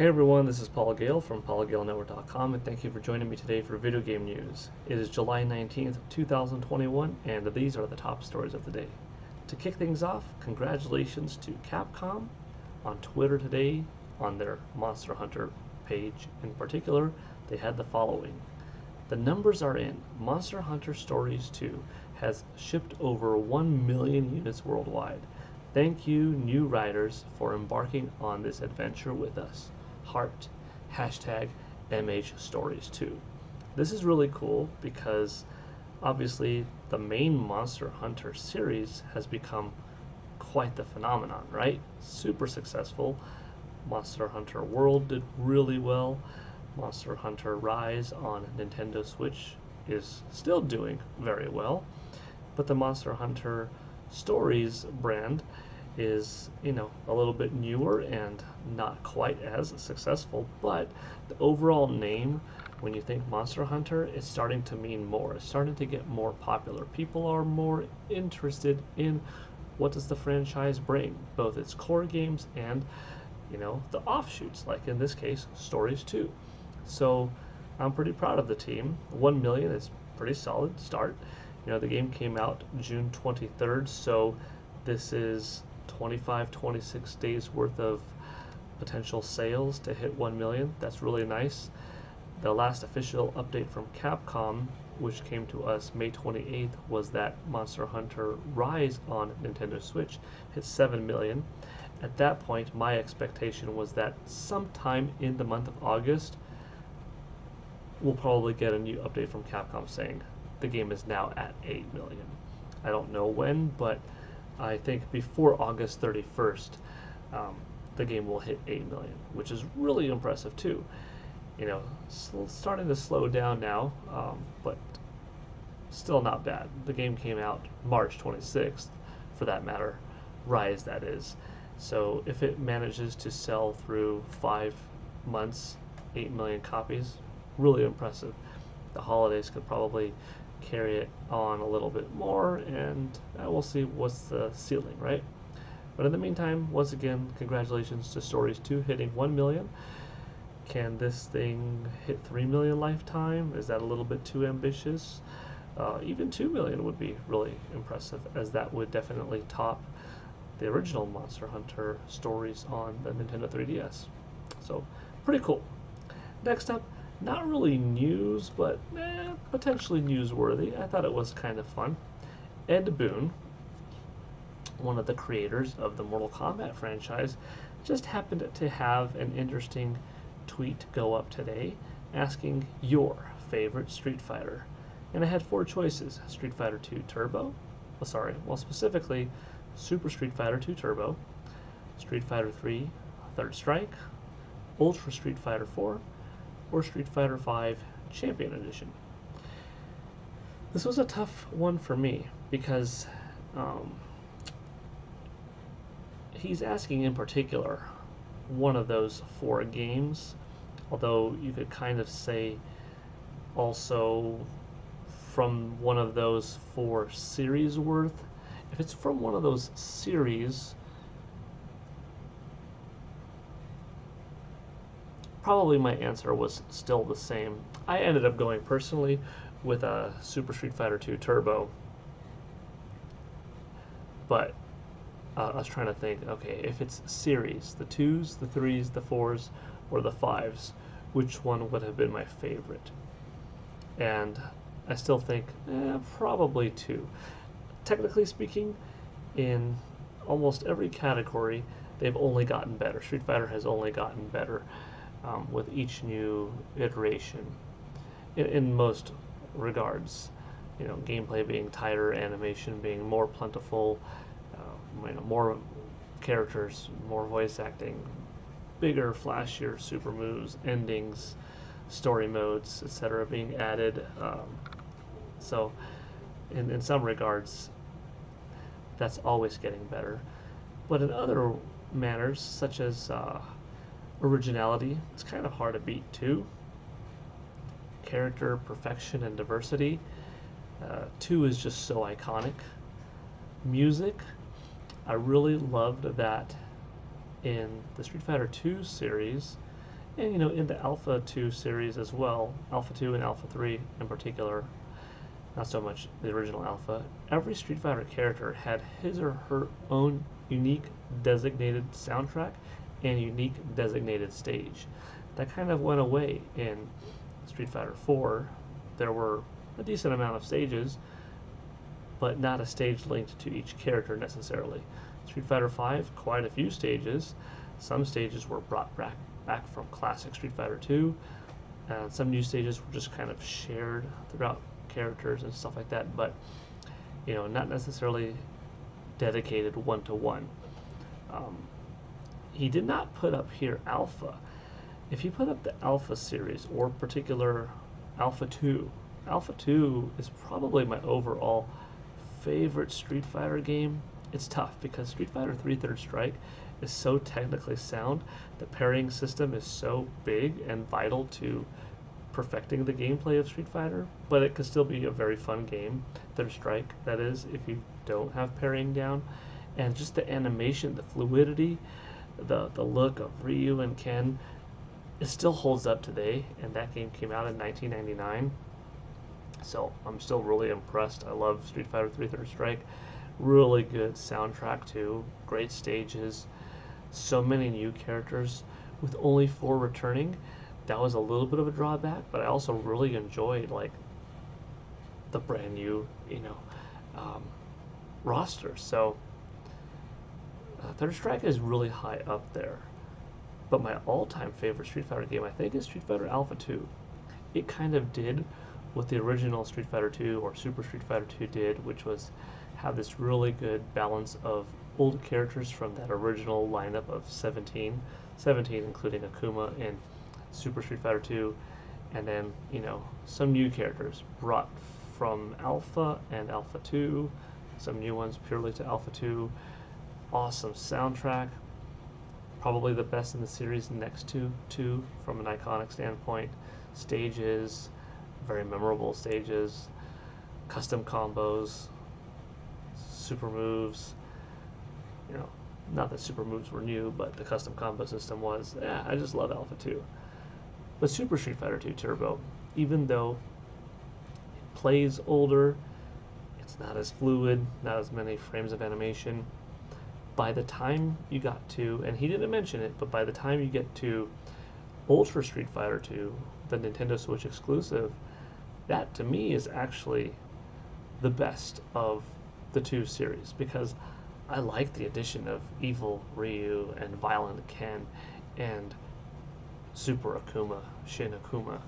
Hey everyone, this is Gale from PaulGaleNetwork.com, and thank you for joining me today for video game news. It is July 19th, 2021, and these are the top stories of the day. To kick things off, congratulations to Capcom on Twitter today. On their Monster Hunter page in particular, they had the following. The numbers are in. Monster Hunter Stories 2 has shipped over 1 million units worldwide. Thank you, new writers, for embarking on this adventure with us. Heart, hashtag MH Stories 2. This is really cool because obviously the main Monster Hunter series has become quite the phenomenon, right? Super successful. Monster Hunter World did really well. Monster Hunter Rise on Nintendo Switch is still doing very well. But the Monster Hunter Stories brand is, a little bit newer and not quite as successful, but the overall name, when you think Monster Hunter, is starting to mean more. It's starting to get more popular. People are more interested in what does the franchise bring, both its core games and, the offshoots, like in this case, Stories 2. So I'm pretty proud of the team. 1 million is pretty solid start. The game came out June 23rd, so this is 26 days worth of potential sales to hit 1 million. That's really nice. The last official update from Capcom, which came to us May 28th, was that Monster Hunter Rise on Nintendo Switch hit 7 million. At that point, my expectation was that sometime in the month of August, we'll probably get a new update from Capcom saying the game is now at 8 million. I don't know when, but I think before August 31st, the game will hit 8 million, which is really impressive too. Starting to slow down now, but still not bad. The game came out March 26th, for that matter, Rise that is. So if it manages to sell through 5 months, 8 million copies, really impressive. The holidays could probably carry it on a little bit more, and we'll see what's the ceiling, right? But in the meantime, once again, congratulations to Stories 2 hitting 1 million. Can this thing hit 3 million lifetime? Is that a little bit too ambitious? Even 2 million would be really impressive, as that would definitely top the original Monster Hunter Stories on the Nintendo 3DS. So, pretty cool. Next up, not really news, but potentially newsworthy. I thought it was kind of fun. Ed Boon, one of the creators of the Mortal Kombat franchise, just happened to have an interesting tweet go up today asking your favorite Street Fighter. And I had 4 choices. Street Fighter 2 Turbo, specifically Super Street Fighter 2 Turbo, Street Fighter 3 Third Strike, Ultra Street Fighter 4, or Street Fighter V Champion Edition. This was a tough one for me because he's asking in particular one of those 4 games, although you could kind of say also from one of those 4 series worth. If it's from one of those series, probably my answer was still the same. I ended up going personally with a Super Street Fighter 2 Turbo, but I was trying to think, okay, if it's series, the 2s, the 3s, the 4s, or the 5s, which one would have been my favorite? And I still think, probably 2. Technically speaking, in almost every category, they've only gotten better. Street Fighter has only gotten better with each new iteration in most regards. Gameplay being tighter, animation being more plentiful, more characters, more voice acting, bigger, flashier super moves, endings, story modes, etc. being added. So in some regards, that's always getting better. But in other manners, such as originality, it's kind of hard to beat too. Character perfection and diversity, 2 is just so iconic. Music, I really loved that in the Street Fighter 2 series, And in the Alpha 2 series as well, Alpha 2 and Alpha 3 in particular, not so much the original Alpha, every Street Fighter character had his or her own unique designated soundtrack and unique designated stage. That kind of went away in Street Fighter 4. There were a decent amount of stages, but not a stage linked to each character necessarily. Street Fighter 5, quite a few stages. Some stages were brought back from classic Street Fighter 2, and some new stages were just kind of shared throughout characters and stuff like that, but not necessarily dedicated one-to-one. He did not put up here Alpha. If you put up the Alpha series, or particular Alpha 2, Alpha 2 is probably my overall favorite Street Fighter game. It's tough because Street Fighter 3 Third Strike is so technically sound. The parrying system is so big and vital to perfecting the gameplay of Street Fighter, but it could still be a very fun game. Third Strike, that is, if you don't have parrying down. And just the animation, the fluidity, the look of Ryu and Ken, it still holds up today, and that game came out in 1999. So I'm still really impressed. I love Street Fighter 3 Third Strike. Really good soundtrack too. Great stages. So many new characters with only 4 returning. That was a little bit of a drawback, but I also really enjoyed like the brand new, roster. So Third Strike is really high up there. But my all-time favorite Street Fighter game, I think, is Street Fighter Alpha 2. It kind of did what the original Street Fighter 2 or Super Street Fighter 2 did, which was have this really good balance of old characters from that original lineup of 17 including Akuma in Super Street Fighter 2, and then, some new characters brought from Alpha and Alpha 2, some new ones purely to Alpha 2. Awesome soundtrack, probably the best in the series next to 2 from an iconic standpoint. Stages, very memorable stages, custom combos, super moves. Not that super moves were new, but the custom combo system was. Yeah, I just love Alpha 2. But Super Street Fighter 2 Turbo, even though it plays older, it's not as fluid, not as many frames of animation. By the time you got to, and he didn't mention it, but by the time you get to Ultra Street Fighter 2, the Nintendo Switch exclusive, that to me is actually the best of the 2 series, because I like the addition of Evil Ryu and Violent Ken and Super Akuma, Shin Akuma,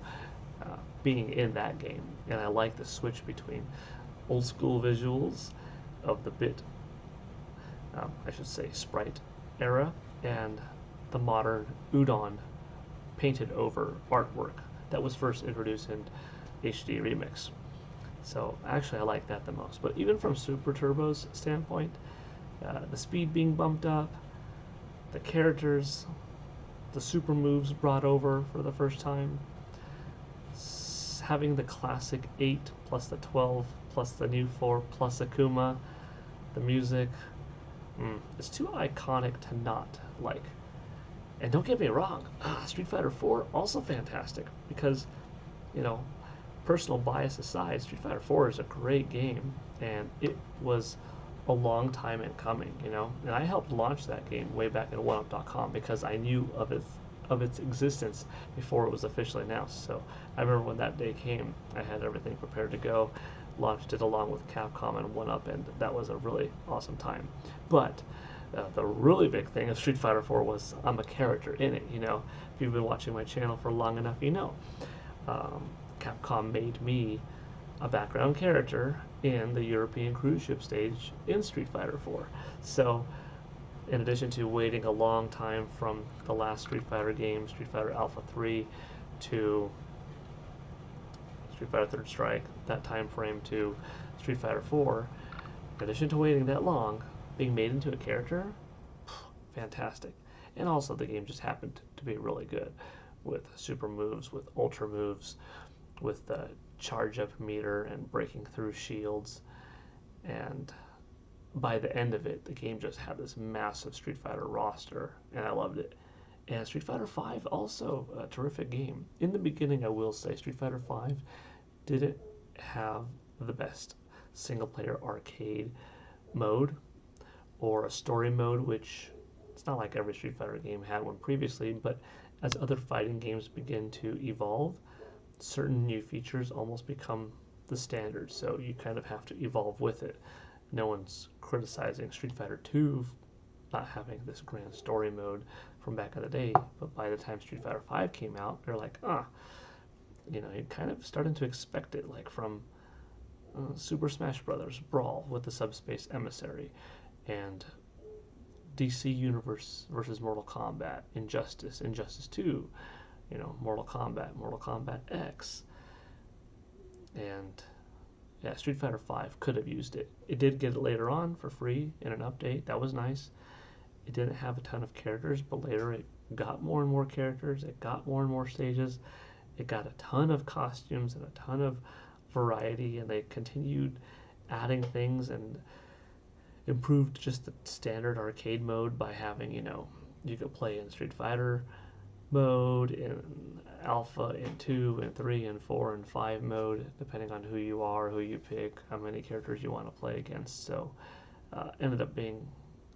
being in that game. And I like the switch between old school visuals of the I should say sprite era, and the modern Udon painted over artwork that was first introduced in HD Remix. So actually I like that the most. But even from Super Turbo's standpoint, the speed being bumped up, the characters, the super moves brought over for the first time, having the classic 8 plus the 12 plus the new 4 plus Akuma, the music, it's too iconic to not like. And don't get me wrong, Street Fighter 4 also fantastic, because, personal bias aside, Street Fighter 4 is a great game, and it was a long time in coming, and I helped launch that game way back at oneup.com because I knew of its existence before it was officially announced. So I remember when that day came, I had everything prepared to go, launched it along with Capcom and 1UP, and that was a really awesome time. But the really big thing of Street Fighter 4 was I'm a character in it. If you've been watching my channel for long enough, Capcom made me a background character in the European cruise ship stage in Street Fighter 4. So in addition to waiting a long time from the last Street Fighter game, Street Fighter Alpha 3, to Street Fighter Third Strike, that time frame, to Street Fighter 4, in addition to waiting that long, being made into a character, fantastic. And also the game just happened to be really good, with super moves, with ultra moves, with the charge up meter and breaking through shields. And by the end of it, the game just had this massive Street Fighter roster, and I loved it. And Street Fighter V, also a terrific game. In the beginning, I will say, Street Fighter V didn't have the best single player arcade mode or a story mode, which it's not like every Street Fighter game had one previously, but as other fighting games begin to evolve, certain new features almost become the standard, so you kind of have to evolve with it. No one's criticizing Street Fighter 2 not having this grand story mode from back in the day, but by the time Street Fighter 5 came out, they're like, you're kind of starting to expect it, like from Super Smash Bros. Brawl with the Subspace Emissary, and DC Universe versus Mortal Kombat, Injustice 2, Mortal Kombat X, and yeah, Street Fighter V could have used it. It did get it later on for free in an update. That was nice. It didn't have a ton of characters, but later it got more and more characters. It got more and more stages. It got a ton of costumes and a ton of variety, and they continued adding things and improved just the standard arcade mode by having, you could play in Street Fighter mode, in Alpha, in 2, and 3, and 4, and 5 mode, depending on who you are, who you pick, how many characters you want to play against. So, ended up being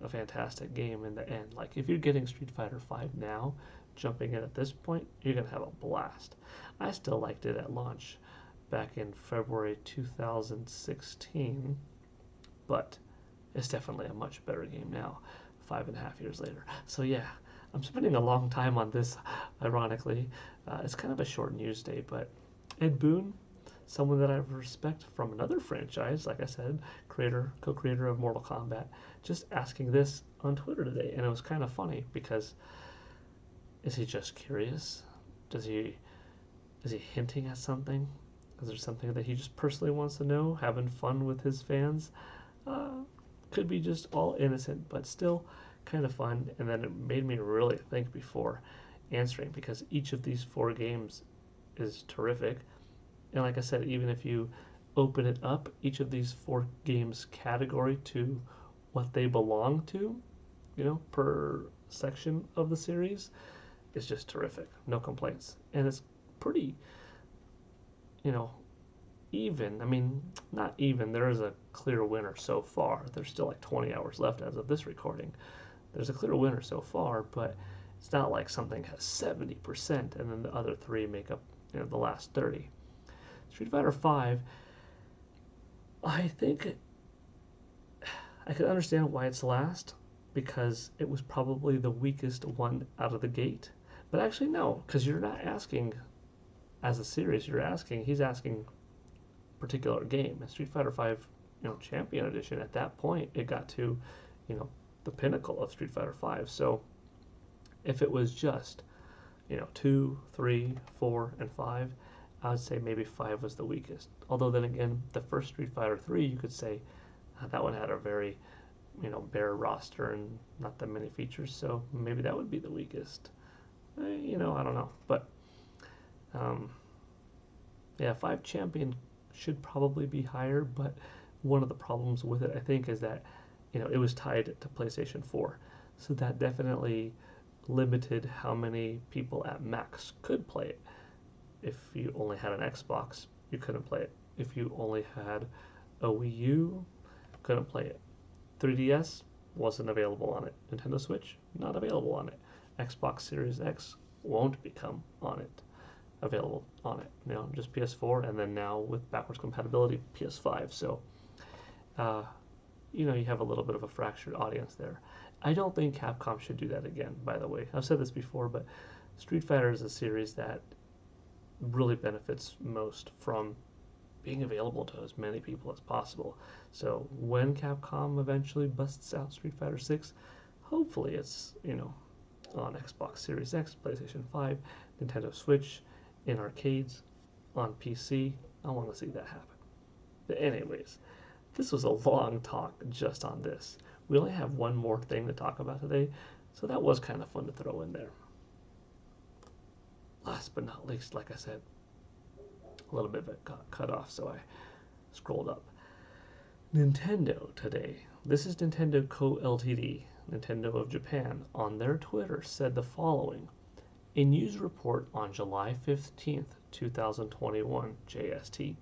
a fantastic game in the end. Like, if you're getting Street Fighter 5 now, jumping in at this point, you're going to have a blast. I still liked it at launch back in February 2016, but it's definitely a much better game now, 5.5 years later. So yeah, I'm spending a long time on this, ironically. It's kind of a short news day, but Ed Boon, someone that I respect from another franchise, like I said, co-creator of Mortal Kombat, just asking this on Twitter today, and it was kind of funny because is he just curious? Is he hinting at something? Is there something that he just personally wants to know? Having fun with his fans? Could be just all innocent, but still kind of fun. And then it made me really think before answering, because each of these 4 games is terrific. And like I said, even if you open it up, each of these 4 games category to what they belong to, per section of the series, is just terrific. No complaints. And it's pretty, even. I mean, not even. There is a clear winner so far. There's still like 20 hours left as of this recording. There's a clear winner so far, but it's not like something has 70% and then the other 3 make up, the last 30. Street Fighter V, I think I could understand why it's last, because it was probably the weakest one out of the gate. But actually, no, because you're not asking as a series. He's asking particular game. And Street Fighter V, Champion Edition, at that point, it got to, the pinnacle of Street Fighter V. So if it was just, 2, 3, 4, and 5, I would say maybe 5 was the weakest. Although then again, the first Street Fighter 3, you could say that one had a very, bare roster and not that many features. So maybe that would be the weakest. I don't know. But yeah, 5 Champion should probably be higher, but one of the problems with it, I think, is that it was tied to PlayStation 4, so that definitely limited how many people at max could play it. If you only had an Xbox, you couldn't play it. If you only had a Wii U, couldn't play it. 3DS wasn't available on it. Nintendo Switch, not available on it. Xbox Series X won't become available on it. Just PS4, and then now with backwards compatibility, PS5. So, you have a little bit of a fractured audience there. I don't think Capcom should do that again, by the way. I've said this before, but Street Fighter is a series that really benefits most from being available to as many people as possible. So when Capcom eventually busts out Street Fighter 6, hopefully it's, on Xbox Series X, PlayStation 5, Nintendo Switch, in arcades, on PC. I want to see that happen. But anyways, this was a long talk just on this. We only have one more thing to talk about today, so that was kind of fun to throw in there. Last but not least, like I said, a little bit of it got cut off, so I scrolled up. Nintendo today. This is Nintendo Co. Ltd. Nintendo of Japan, on their Twitter said the following. A news report on July 15th, 2021, JST,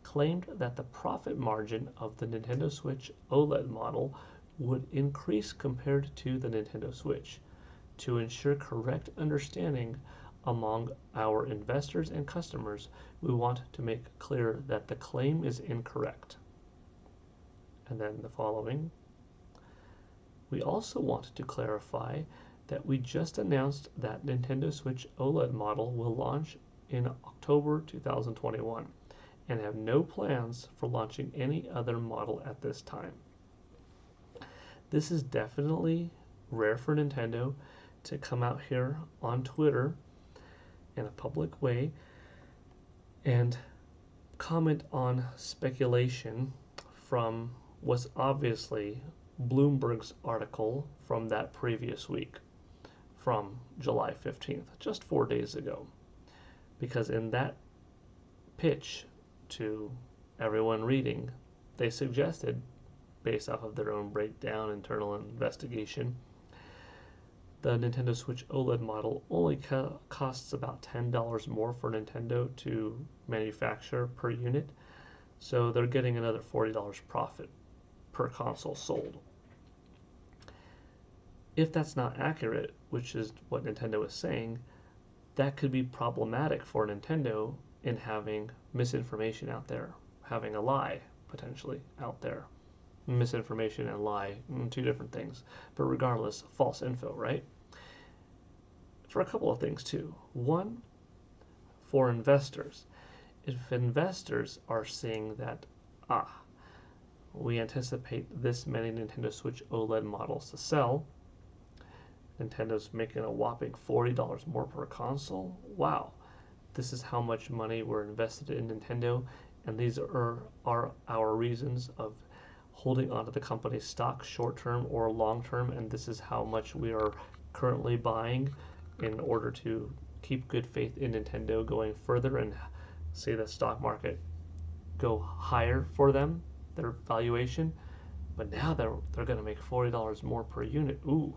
claimed that the profit margin of the Nintendo Switch OLED model would increase compared to the Nintendo Switch. To ensure correct understanding among our investors and customers, we want to make clear that the claim is incorrect. And then the following. We also want to clarify that we just announced that Nintendo Switch OLED model will launch in October 2021 and have no plans for launching any other model at this time. This is definitely rare for Nintendo to come out here on Twitter in a public way and comment on speculation from what's obviously Bloomberg's article from that previous week, from July 15th, just 4 days ago. Because in that pitch to everyone reading, they suggested, based off of their own breakdown, internal investigation, the Nintendo Switch OLED model only costs about $10 more for Nintendo to manufacture per unit, so they're getting another $40 profit per console sold. If that's not accurate, which is what Nintendo is saying, that could be problematic for Nintendo in having misinformation out there, having a lie potentially out there. Misinformation and lie, two different things, but regardless, false info, right? For a couple of things too. One, for investors. If investors are seeing that, we anticipate this many Nintendo Switch OLED models to sell, Nintendo's making a whopping $40 more per console, wow, this is how much money we're invested in Nintendo, and these are our reasons of holding onto the company's stock short-term or long-term, and this is how much we are currently buying in order to keep good faith in Nintendo going further and see the stock market go higher for them, their valuation. But now they're going to make $40 more per unit. Ooh,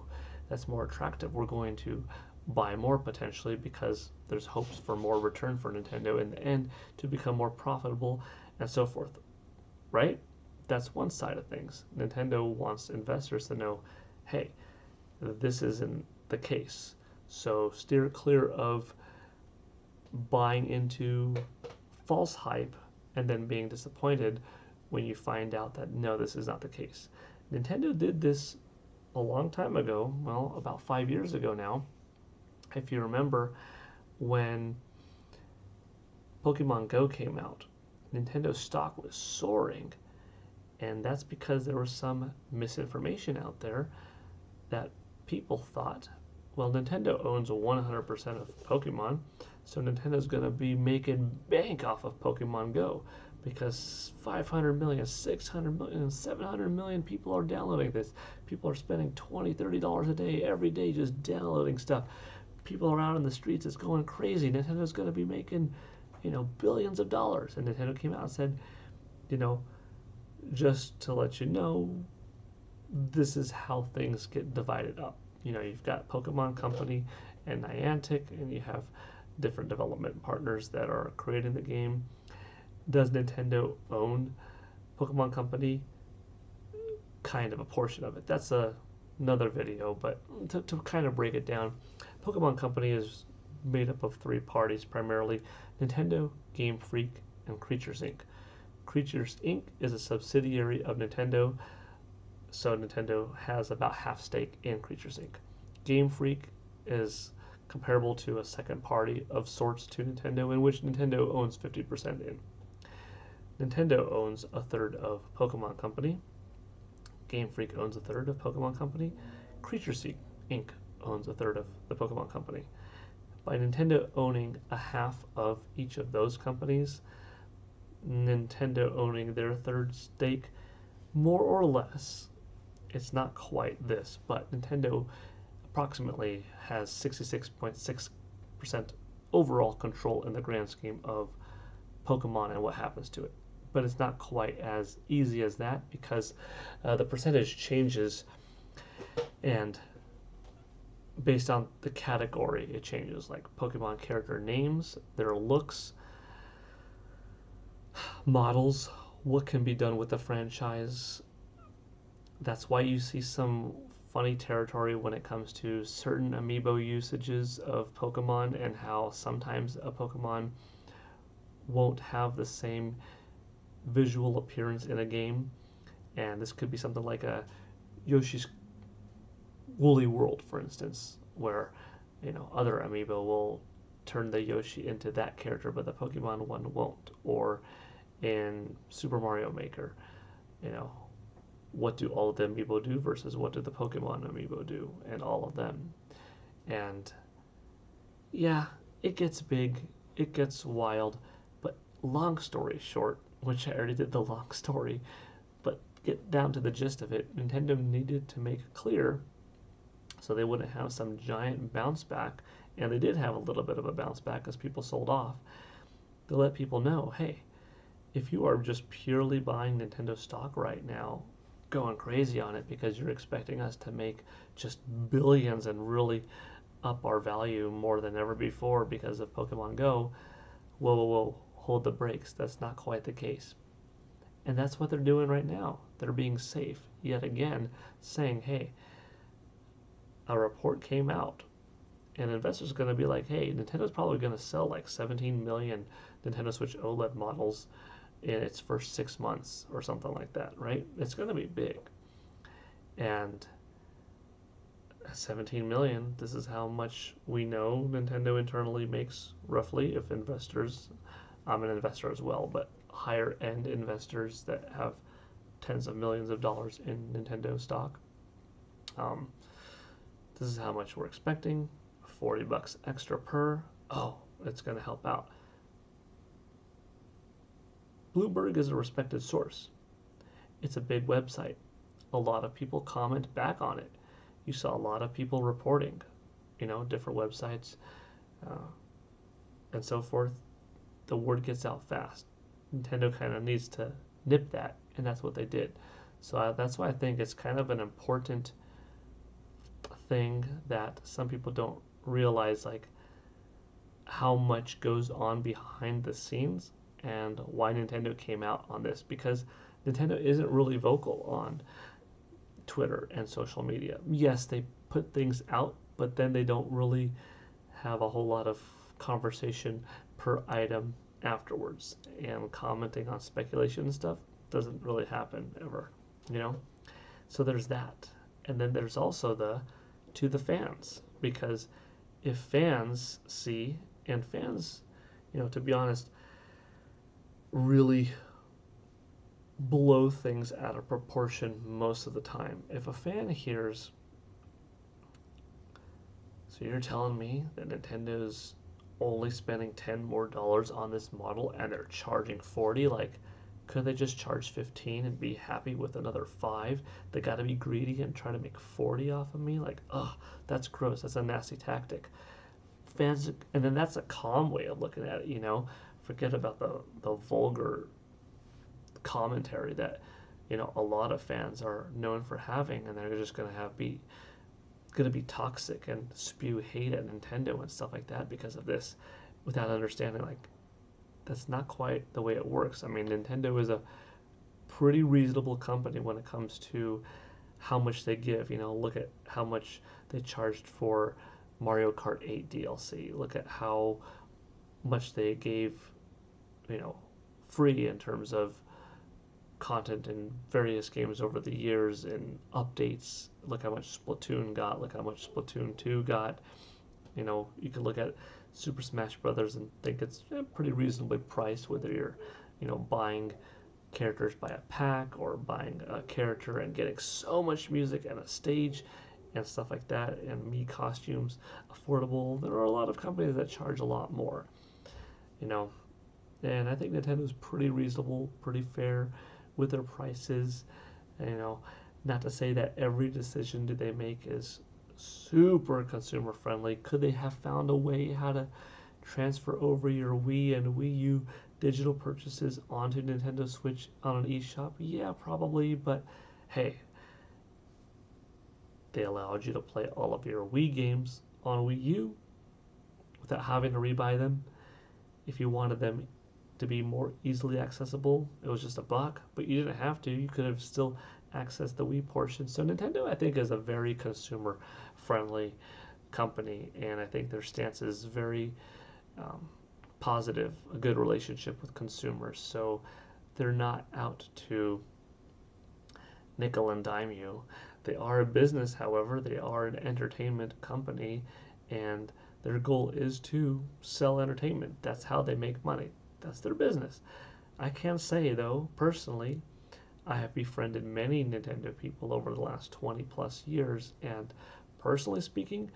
that's more attractive. We're going to buy more potentially because there's hopes for more return for Nintendo in the end to become more profitable and so forth, right? That's one side of things. Nintendo wants investors to know, hey, this isn't the case. So steer clear of buying into false hype and then being disappointed when you find out that no, this is not the case. Nintendo did this a long time ago, well, about 5 years ago now. If you remember when Pokemon Go came out, Nintendo stock was soaring. And that's because there was some misinformation out there that people thought, well, Nintendo owns 100% of Pokemon, so Nintendo's going to be making bank off of Pokemon Go because 500 million, 600 million, 700 million people are downloading this. People are spending $20, $30 a day every day just downloading stuff. People are out in the streets, it's going crazy. Nintendo's going to be making, billions of dollars. And Nintendo came out and said, just to let you know, this is how things get divided up. You've got Pokemon Company and Niantic, and you have different development partners that are creating the game. Does Nintendo own Pokemon Company? Kind of a portion of it. That's another video, but to kind of break it down, Pokemon Company is made up of three parties primarily: Nintendo, Game Freak, and Creatures Inc. Creatures Inc. is a subsidiary of Nintendo, so Nintendo has about half stake in Creatures Inc. Game Freak is comparable to a second party of sorts to Nintendo, in which Nintendo owns 50% in. Nintendo owns a third of Pokemon Company. Game Freak owns a third of Pokemon Company. Creatures Inc. owns a third of the Pokemon Company. By Nintendo owning a half of each of those companies, Nintendo owning their third stake, more or less, it's not quite this, but Nintendo approximately has 66.6% overall control in the grand scheme of Pokemon and what happens to it. But it's not quite as easy as that because the percentage changes And based on the category, it changes, like Pokemon character names, their looks, models, what can be done with the franchise. That's why you see some funny territory when it comes to certain amiibo usages of Pokemon, and how sometimes a Pokemon won't have the same visual appearance in a game. And this could be something like a Yoshi's Woolly World, for instance, where other amiibo will turn the Yoshi into that character, but the Pokemon one won't. Or in Super Mario Maker, you know, what do all of the amiibo do versus what do the Pokemon amiibo do, and all of them. And yeah, it gets big, it gets wild, but long story short, which I already did the long story, but get down to the gist of it, Nintendo needed to make clear so they wouldn't have some giant bounce back, and they did have a little bit of a bounce back as people sold off, to let people know, hey, if you are just purely buying Nintendo stock right now, going crazy on it because you're expecting us to make just billions and really up our value more than ever before because of Pokemon Go, whoa, whoa, whoa, hold the brakes. That's not quite the case. And that's what they're doing right now. They're being safe, yet again, saying, hey, a report came out, and investors are going to be like, hey, Nintendo's probably going to sell like 17 million Nintendo Switch OLED models in its first 6 months or something like that, right? It's going to be big. And 17 million, this is how much we know Nintendo internally makes roughly. If investors, I'm an investor as well, but higher end investors that have tens of millions of dollars in Nintendo stock, this is how much we're expecting. $40 extra per. Oh, it's going to help out. Bloomberg is a respected source. It's a big website. A lot of people comment back on it. You saw a lot of people reporting, different websites and so forth. The word gets out fast. Nintendo kind of needs to nip that, and that's what they did. So that's why I think it's kind of an important thing that some people don't realize, like how much goes on behind the scenes and why Nintendo came out on this, because Nintendo isn't really vocal on Twitter and social media. Yes, they put things out, but then they don't really have a whole lot of conversation per item afterwards, and commenting on speculation and stuff doesn't really happen ever, So there's that. And then there's also to the fans, because if fans see, and fans, to be honest, really blow things out of proportion most of the time. If a fan hears, so you're telling me that Nintendo's only spending $10 more on this model and they're charging 40, like, could they just charge 15 and be happy with another 5? They got to be greedy and try to make 40 off of me? Like, ugh, that's gross. That's a nasty tactic. Fans, and then that's a calm way of looking at it, forget about the vulgar commentary that a lot of fans are known for having, and they're just going to be toxic and spew hate at Nintendo and stuff like that because of this, without understanding, like, that's not quite the way it works. I mean, Nintendo is a pretty reasonable company when it comes to how much they give. Look at how much they charged for Mario Kart 8 DLC. Look at how much they gave, free in terms of content in various games over the years and updates. Look how much Splatoon got. Look how much Splatoon 2 got. You can look at Super Smash Brothers and think it's pretty reasonably priced, whether you're, buying characters by a pack or buying a character and getting so much music and a stage and stuff like that, and Mii costumes affordable. There are a lot of companies that charge a lot more, and I think Nintendo's pretty reasonable, pretty fair with their prices. Not to say that every decision that they make is super consumer friendly. Could they have found a way how to transfer over your Wii and Wii U digital purchases onto Nintendo Switch on an eShop? Yeah, probably, but hey, They allowed you to play all of your Wii games on Wii U without having to rebuy them. If you wanted them to be more easily accessible, it was just $1, but you didn't have to. You could have still accessed the Wii portion. So Nintendo, I think, is a very consumer-friendly company, and I think their stance is very positive, a good relationship with consumers. So they're not out to nickel and dime you. They are a business, however, they are an entertainment company, and their goal is to sell entertainment. That's how they make money. That's their business. I can say, though, personally, I have befriended many Nintendo people over the last 20 plus years, and personally speaking,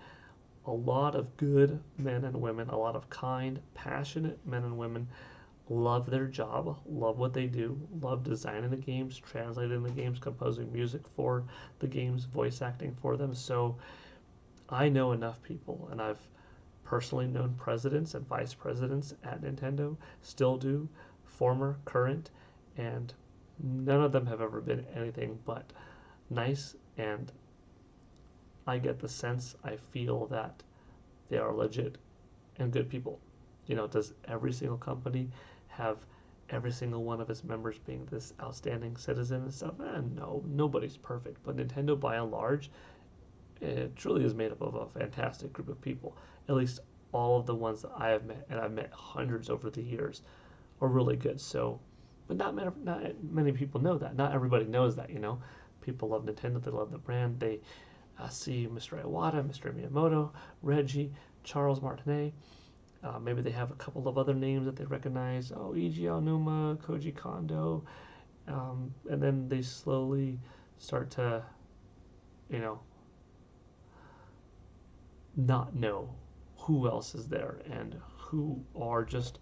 a lot of good men and women, a lot of kind, passionate men and women love their job, love what they do, love designing the games, translating the games, composing music for the games, voice acting for them. So I know enough people, and I've personally known presidents and vice presidents at Nintendo, still do, former, current, and none of them have ever been anything but nice, and I get the sense, I feel that they are legit and good people. Does every single company have every single one of its members being this outstanding citizen and stuff? No, nobody's perfect, but Nintendo, by and large, it truly is made up of a fantastic group of people. At least all of the ones that I have met, and I've met hundreds over the years, are really good. So, but not many people know that. Not everybody knows that. People love Nintendo. They love the brand. They see Mr. Iwata, Mr. Miyamoto, Reggie, Charles Martinet. Maybe they have a couple of other names that they recognize. Oh, Eiji Aonuma, Koji Kondo, and then they slowly start to, not know who else is there and who are just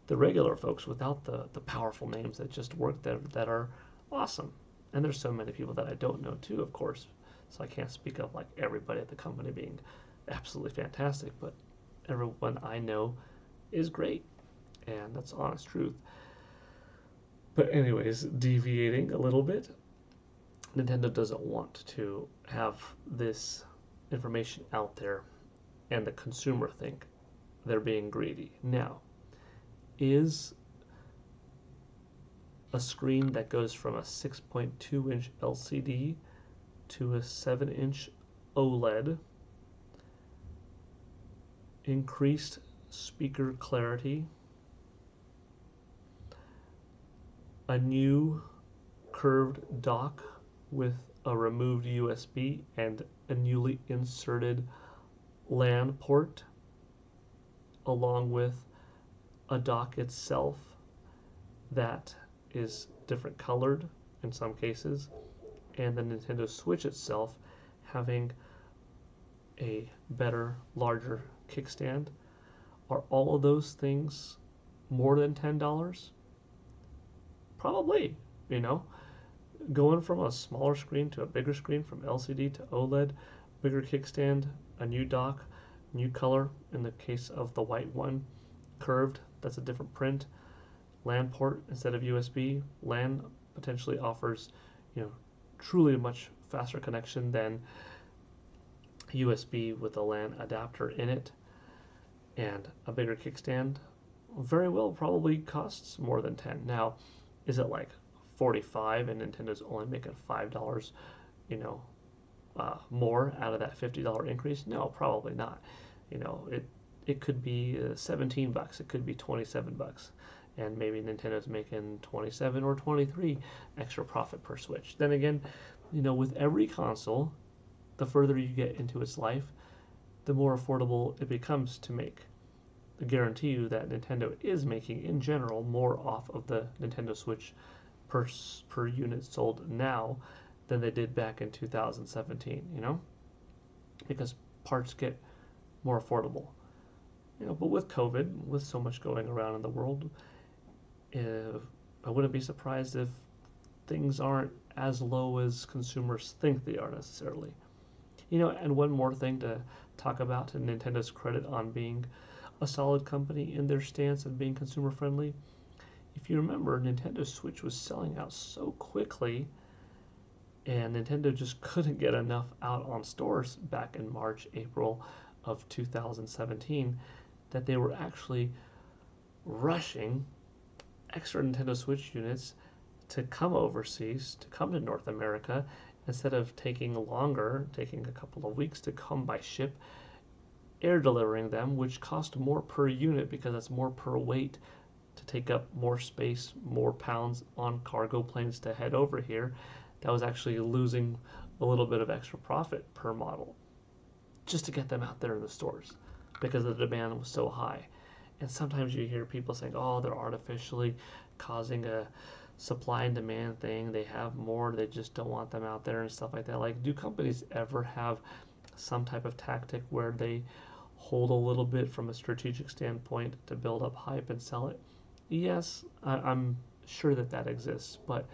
the regular folks without the powerful names that just work there that are awesome. And there's so many people that I don't know too, of course. So I can't speak of like everybody at the company being absolutely fantastic, but everyone I know is great. And that's honest truth. But anyways, deviating a little bit, Nintendo doesn't want to have this information out there and the consumer think they're being greedy. Now, is a screen that goes from a 6.2-inch LCD to a 7-inch OLED, increased speaker clarity, a new curved dock with a removed USB and a newly inserted LAN port, along with a dock itself that is different colored in some cases, and the Nintendo Switch itself having a better, larger kickstand. Are all of those things more than $10? Probably, Going from a smaller screen to a bigger screen, from LCD to OLED, bigger kickstand, a new dock, new color in the case of the white one, curved, that's a different print, LAN port instead of USB. LAN potentially offers, truly a much faster connection than USB with a LAN adapter in it, and a bigger kickstand. Very well probably costs more than 10. Now, is it like 45 and Nintendo's only making $5, more out of that $50 increase? No, probably not. It could be $17, it could be $27, and maybe Nintendo's making 27 or 23 extra profit per Switch. Then again, with every console, the further you get into its life, the more affordable it becomes to make. I guarantee you that Nintendo is making, in general, more off of the Nintendo Switch per unit sold now than they did back in 2017, because parts get more affordable. But with COVID, with so much going around in the world, I wouldn't be surprised if things aren't as low as consumers think they are necessarily. And one more thing to talk about, to Nintendo's credit on being a solid company in their stance and being consumer friendly. If you remember, Nintendo Switch was selling out so quickly And Nintendo just couldn't get enough out on stores back in March, April of 2017 that they were actually rushing extra Nintendo Switch units to come overseas, to come to North America, instead of taking longer, taking a couple of weeks to come by ship, air delivering them, which cost more per unit because it's more per weight to take up more space, more pounds on cargo planes to head over here. That was actually losing a little bit of extra profit per model just to get them out there in the stores because the demand was so high. And sometimes you hear people saying, oh, they're artificially causing a supply and demand thing. They have more, they just don't want them out there and stuff like that. Like, do companies ever have some type of tactic where they hold a little bit from a strategic standpoint to build up hype and sell it? Yes, I'm sure that that exists, but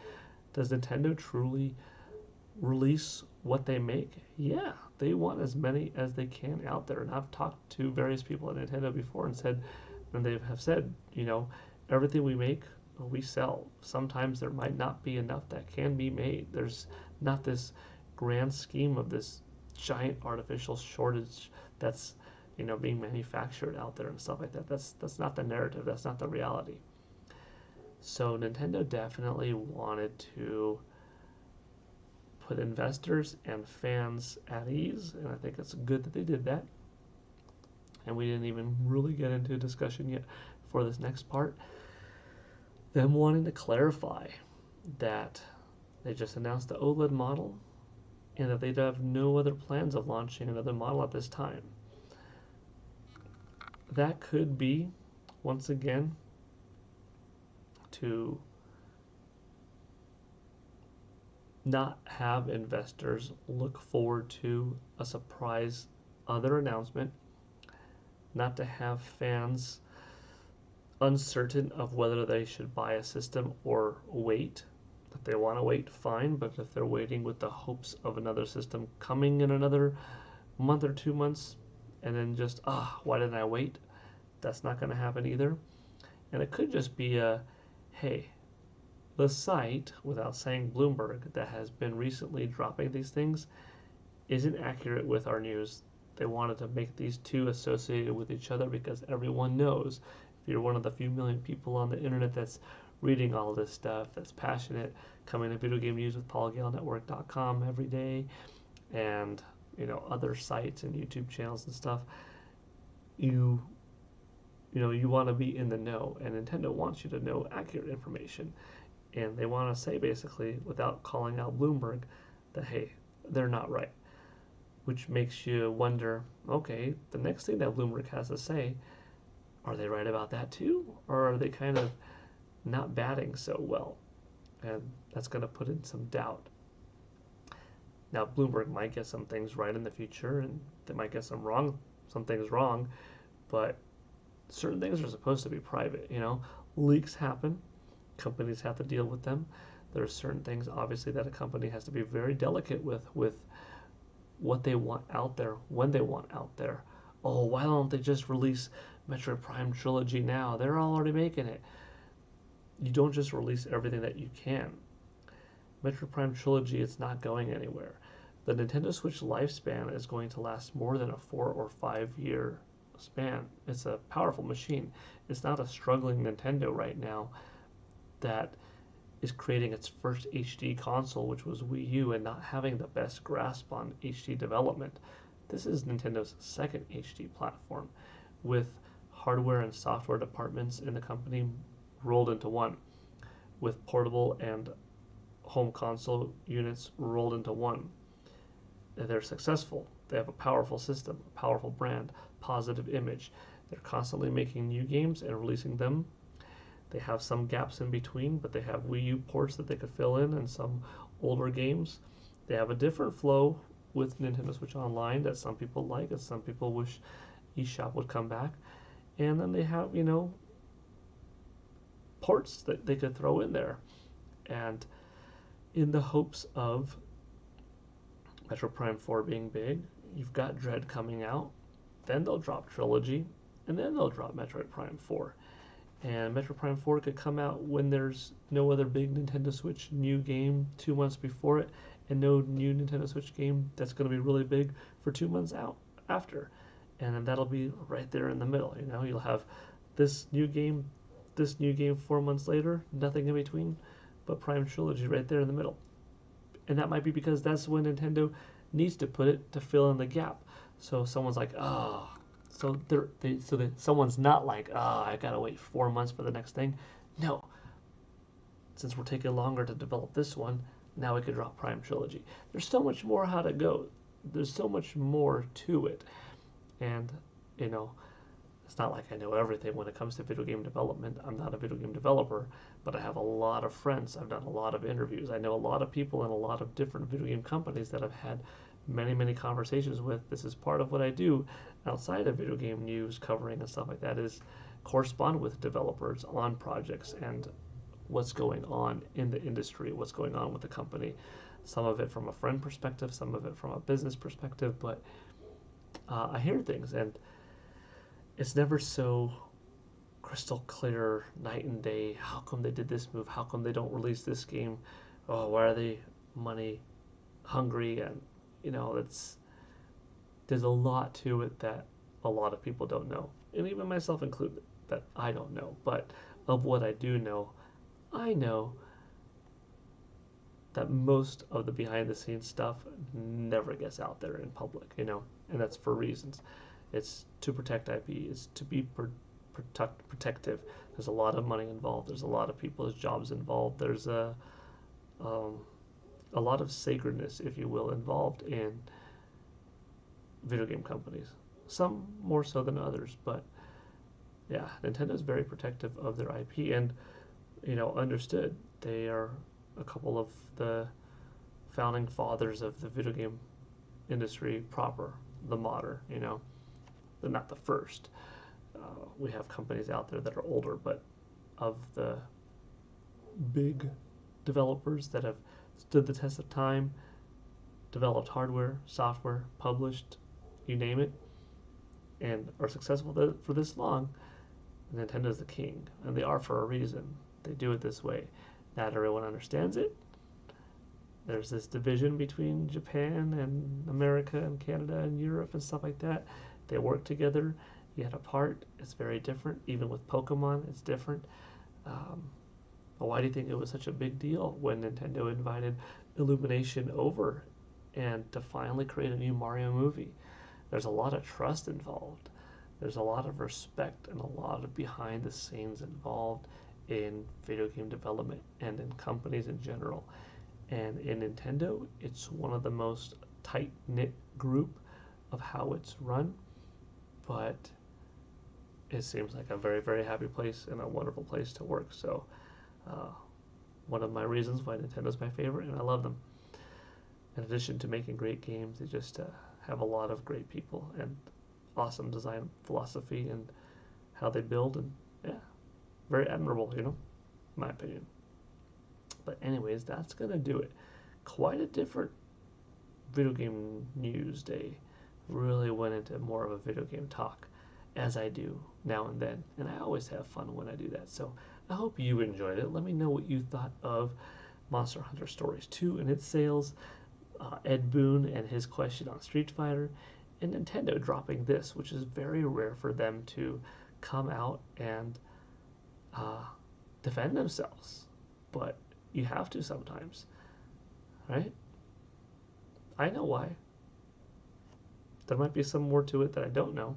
does Nintendo truly release what they make? Yeah, they want as many as they can out there. And I've talked to various people at Nintendo before and they have said, everything we make, we sell. Sometimes there might not be enough that can be made. There's not this grand scheme of this giant artificial shortage that's being manufactured out there and stuff like that. That's not the narrative. That's not the reality. So Nintendo definitely wanted to put investors and fans at ease, and I think it's good that they did that. And we didn't even really get into a discussion yet for this next part. Them wanting to clarify that they just announced the OLED model and that they'd have no other plans of launching another model at this time. That could be, once again, to not have investors look forward to a surprise other announcement, not to have fans uncertain of whether they should buy a system or wait. If they want to wait, fine, but if they're waiting with the hopes of another system coming in another month or 2 months, and then just, why didn't I wait? That's not going to happen either. And it could just be a, hey, the site, without saying Bloomberg, that has been recently dropping these things isn't accurate with our news. They wanted to make these two associated with each other because everyone knows, if you're one of the few million people on the internet that's reading all this stuff, that's passionate, coming to Video Game News with PaulGaleNetwork.com every day, and other sites and YouTube channels and stuff, you want to be in the know, and Nintendo wants you to know accurate information. And they want to say, basically, without calling out Bloomberg, that, hey, they're not right. Which makes you wonder, okay, the next thing that Bloomberg has to say, are they right about that too? Or are they kind of not batting so well? And that's going to put in some doubt. Now, Bloomberg might get some things right in the future, and they might get some things wrong, but certain things are supposed to be private, Leaks happen. Companies have to deal with them. There are certain things, obviously, that a company has to be very delicate with what they want out there, when they want out there. Oh, why don't they just release Metroid Prime Trilogy now? They're already making it. You don't just release everything that you can. Metroid Prime Trilogy, it's not going anywhere. The Nintendo Switch lifespan is going to last more than a 4 or 5 year span. It's a powerful machine. It's not a struggling Nintendo right now that is creating its first HD console, which was Wii U, and not having the best grasp on HD development. This is Nintendo's second HD platform, with hardware and software departments in the company rolled into one, with portable and home console units rolled into one. They're successful. They have a powerful system, a powerful brand, positive image. They're constantly making new games and releasing them. They have some gaps in between, but they have Wii U ports that they could fill in and some older games. They have a different flow with Nintendo Switch Online that some people like and some people wish eShop would come back. And then they have, ports that they could throw in there. And in the hopes of Metroid Prime 4 being big, you've got Dread coming out, then they'll drop Trilogy, and then they'll drop Metroid Prime 4. And Metroid Prime 4 could come out when there's no other big Nintendo Switch new game 2 months before it, and no new Nintendo Switch game that's going to be really big for 2 months out after. And then that'll be right there in the middle. You know, you'll have this new game, 4 months later, nothing in between, but Prime Trilogy right there in the middle. And that might be because that's when Nintendo needs to put it to fill in the gap. So someone's like, oh, someone's not like, oh, I gotta wait 4 months for the next thing. No, since we're taking longer to develop this one, now we could drop Prime Trilogy. There's so much more how to go. There's so much more to it. And, you know, it's not like I know everything when it comes to video game development. I'm not a video game developer, but I have a lot of friends. I've done a lot of interviews. I know a lot of people in a lot of different video game companies that I've had many, many conversations with. This is part of what I do outside of video game news covering and stuff like that, is correspond with developers on projects and what's going on in the industry, what's going on with the company. Some of it from a friend perspective, some of it from a business perspective, but I hear things, and it's never so crystal clear, night and day. How come they did this move? How come they don't release this game? Oh, why are they money hungry? And you know, there's a lot to it that a lot of people don't know, and even myself included, that I don't know. But of what I do know, I know that most of the behind the scenes stuff never gets out there in public, you know, and that's for reasons. It's to protect IP, it's to be protective. There's a lot of money involved, there's a lot of people's jobs involved, there's a lot of sacredness, if you will, involved in video game companies. Some more so than others, but yeah, Nintendo is very protective of their IP, and you know, understood. They are a couple of the founding fathers of the video game industry proper, the modern, you know. They're not the first. We have companies out there that are older, but of the big developers that have stood the test of time, developed hardware, software, published, you name it, and are successful for this long, Nintendo's the king, and they are for a reason. They do it this way. Not everyone understands it. There's this division between Japan and America and Canada and Europe and stuff like that. They work together, yet apart. It's very different. Even with Pokemon, it's different. Why do you think it was such a big deal when Nintendo invited Illumination over and to finally create a new Mario movie? There's a lot of trust involved. There's a lot of respect and a lot of behind the scenes involved in video game development and in companies in general. And in Nintendo, it's one of the most tight-knit group of how it's run, but it seems like a very, very happy place and a wonderful place to work. So one of my reasons why Nintendo's my favorite, and I love them. In addition to making great games, they just have a lot of great people and awesome design philosophy and how they build, and yeah, very admirable, you know, in my opinion. But anyways, that's gonna do it. Quite a different video game news day. Really went into more of a video game talk, as I do now and then, and I always have fun when I do that. So I hope you enjoyed it. Let me know what you thought of Monster Hunter Stories 2 and its sales, Ed Boon and his question on Street Fighter, and Nintendo dropping this, which is very rare for them to come out and defend themselves. But you have to sometimes, right? I know why. There might be some more to it that I don't know.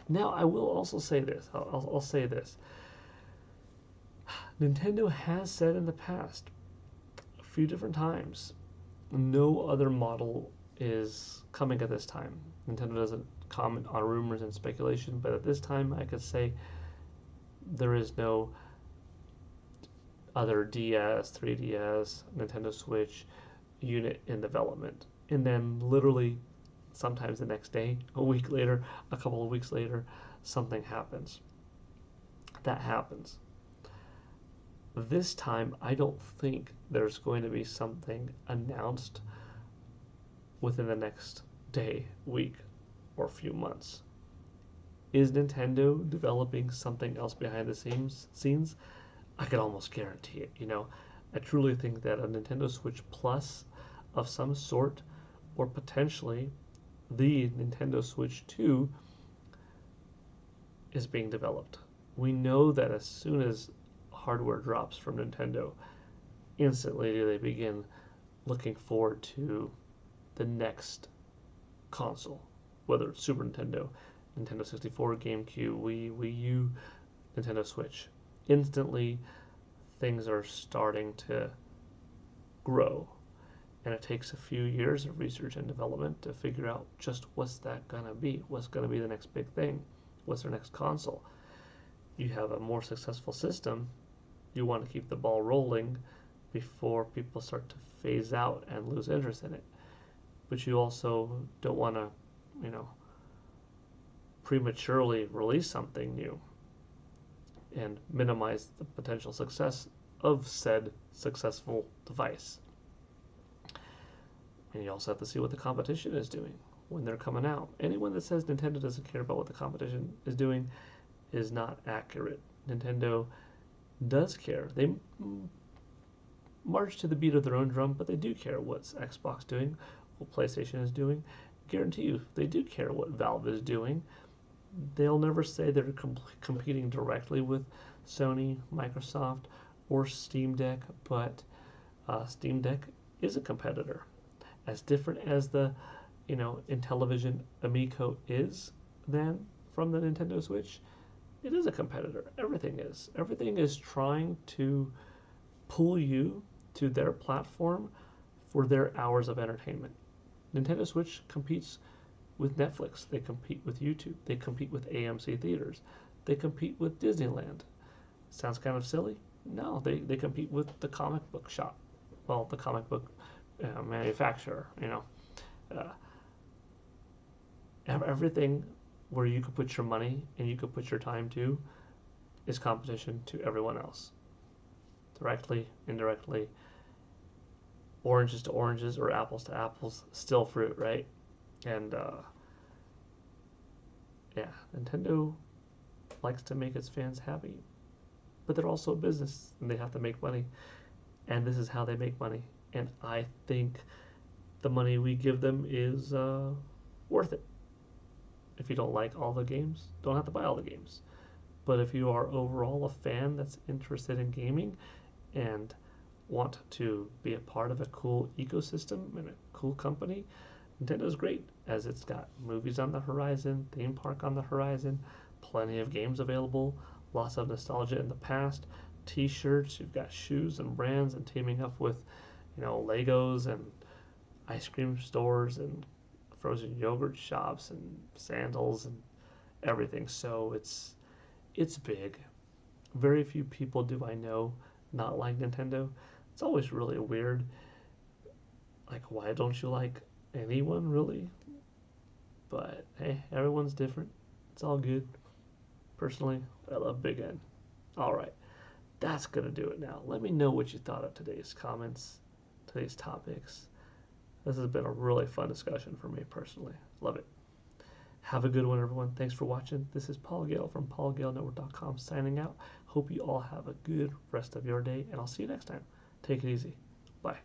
Now, I will also say this. I'll say this. Nintendo has said in the past, a few different times, no other model is coming at this time. Nintendo doesn't comment on rumors and speculation, but at this time, I could say there is no other DS, 3DS, Nintendo Switch unit in development. And then literally sometimes the next day, a week later, a couple of weeks later, something happens. That happens. This time, I don't think there's going to be something announced within the next day, week, or few months. Is Nintendo developing something else behind the scenes? I could almost guarantee it, you know. I truly think that a Nintendo Switch Plus, of some sort, or potentially the Nintendo Switch 2 is being developed. We know that as soon as hardware drops from Nintendo, instantly they begin looking forward to the next console, whether it's Super Nintendo, Nintendo 64, GameCube, Wii U, Nintendo Switch. Instantly, things are starting to grow, and it takes a few years of research and development to figure out just what's that gonna be, what's gonna be the next big thing, what's their next console. You have a more successful system, you want to keep the ball rolling before people start to phase out and lose interest in it. But you also don't want to, prematurely release something new and minimize the potential success of said successful device. And you also have to see what the competition is doing when they're coming out. Anyone that says Nintendo doesn't care about what the competition is doing is not accurate. Nintendo does care. They march to the beat of their own drum, but they do care what's Xbox doing, what PlayStation is doing. Guarantee you, they do care what Valve is doing. They'll never say they're competing directly with Sony, Microsoft, or Steam Deck, but Steam Deck is a competitor. As different as the, Intellivision Amico is then from the Nintendo Switch, it is a competitor. Everything is. Everything is trying to pull you to their platform for their hours of entertainment. Nintendo Switch competes with Netflix. They compete with YouTube. They compete with AMC theaters. They compete with Disneyland. Sounds kind of silly? No, they compete with the comic book shop. Well, the comic book manufacturer, everything where you could put your money and you could put your time to is competition to everyone else. Directly, indirectly, oranges to oranges or apples to apples, still fruit, right? And Nintendo likes to make its fans happy, but they're also a business and they have to make money, and this is how they make money. And I think the money we give them is worth it. If you don't like all the games, don't have to buy all the games. But if you are overall a fan that's interested in gaming and want to be a part of a cool ecosystem and a cool company, Nintendo's great, as it's got movies on the horizon, theme park on the horizon, plenty of games available, lots of nostalgia in the past, t-shirts, you've got shoes and brands, and teaming up with, Legos and ice cream stores and frozen yogurt shops and sandals and everything. So it's big. Very few people do I know not like Nintendo. It's always really weird. Like, why don't you like anyone really? But hey, everyone's different. It's all good. Personally, I love Big N. All right, that's gonna do it now. Let me know what you thought of today's comments, today's topics. This has been a really fun discussion for me personally. Love it. Have a good one, everyone. Thanks for watching. This is Paul Gale from PaulGaleNetwork.com signing out. Hope you all have a good rest of your day, and I'll see you next time. Take it easy. Bye.